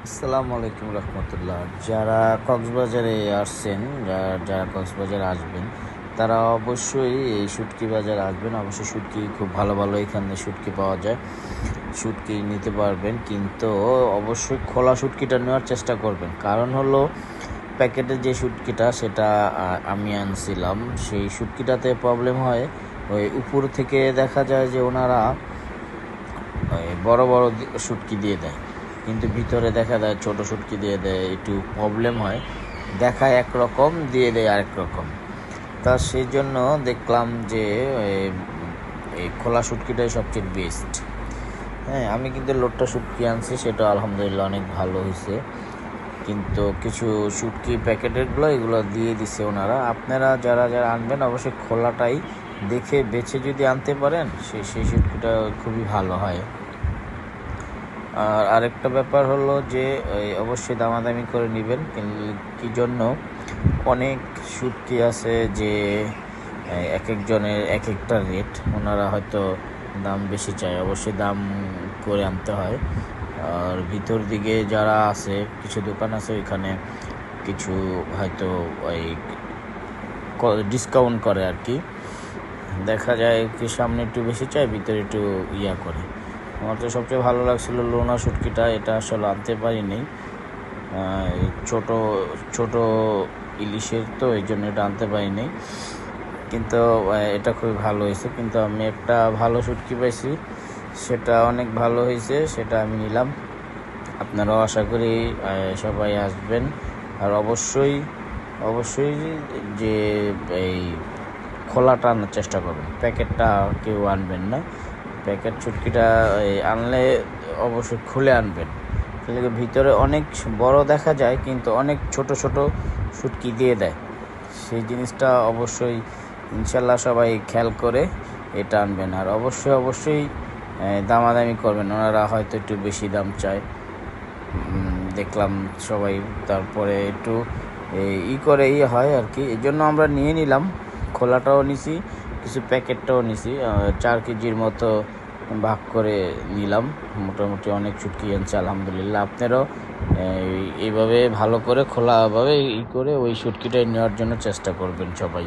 আসসালামু আলাইকুম রহমতুল্লাহ। যারা কক্সবাজারে আসছেন, যারা কক্সবাজারে আসবেন, তারা অবশ্যই এই শুটকি বাজার আসবেন। অবশ্যই শুটকি খুব ভালো ভালো এখানে শুটকি পাওয়া যায়, শুটকি নিতে পারবেন, কিন্তু অবশ্যই খোলা শুটকিটা নেওয়ার চেষ্টা করবেন। কারণ হলো প্যাকেটের যে শুটকিটা সেটা আমি আনছিলাম, সেই শুটকিটাতে প্রবলেম হয়। ওই উপর থেকে দেখা যায় যে ওনারা বড় বড় শুটকি দিয়ে দেয়, কিন্তু ভিতরে দেখা যায় ছোট শুটকি দিয়ে দেয়, একটু প্রবলেম হয়। দেখায় একরকম, দিয়ে দেয় আরেক রকম। তা সেই জন্য দেখলাম যে এই খোলা শুটকিটাই সবচেয়ে বেস্ট। হ্যাঁ, আমি কিন্তু লোটটা শুটকি আনছি, সেটা আলহামদুলিল্লাহ অনেক ভালো হয়েছে। কিন্তু কিছু শুটকি প্যাকেটেরগুলো এগুলো দিয়ে দিছে ওনারা। আপনারা যারা যারা আনবেন অবশ্যই খোলাটাই দেখে বেছে যদি আনতে পারেন, সেই শুটকিটা খুবই ভালো হয়। আর আরেকটা ব্যাপার হলো যে অবশ্যই দামাদামি করে নেবেন। কি জন্য অনেক শুটকি আছে যে এক একজনের এক একটা রেট, ওনারা হয়তো দাম বেশি চায়, অবশ্যই দাম করে আনতে হয়। আর ভিতর দিকে যারা আছে, কিছু দোকান আছে ওইখানে কিছু হয়তো ওই ডিসকাউন্ট করে আর কি, দেখা যায় কি সামনে একটু বেশি চায়, ভিতরে একটু ইয়া করে। আমার তো সবচেয়ে ভালো লাগছিল লোনা শুটকিটা, এটা আসলে আনতে পারিনি। ছোট ছোট ইলিশের তো এই জন্য এটা আনতে পারিনি, কিন্তু এটা খুবই ভালো হয়েছে। কিন্তু আমি একটা ভালো শুটকি পাইছি, সেটা অনেক ভালো হয়েছে, সেটা আমি নিলাম। আপনারাও আশা করি সবাই আসবেন। আর অবশ্যই অবশ্যই যে এই খোলাটা আনার চেষ্টা করবেন, প্যাকেটটা কেউ আনবেন না। প্যাকেট শুটকিটা আনলে অবশ্যই খুলে আনবেন, তাহলে ভিতরে অনেক বড় দেখা যায় কিন্তু অনেক ছোট ছোট শুটকি দিয়ে দেয়। সেই জিনিসটা অবশ্যই ইনশাল্লাহ সবাই খেয়াল করে এটা আনবেন। আর অবশ্যই অবশ্যই দামাদামি করবেন, ওনারা হয়তো একটু বেশি দাম চায় দেখলাম সবাই, তারপরে একটু করে হয় আর কি। এই জন্য আমরা নিয়ে নিলাম, খোলাটাও নিছি, কিছু প্যাকেটটাও নিছি, 4 কেজির মতো ভাগ করে নিলাম। মোটামুটি অনেক শুটকি আনছে আলহামদুলিল্লাহ। আপনারাও এইভাবে ভালো করে খোলাভাবে করে ওই শুটকিটাই নেওয়ার জন্য চেষ্টা করবেন সবাই।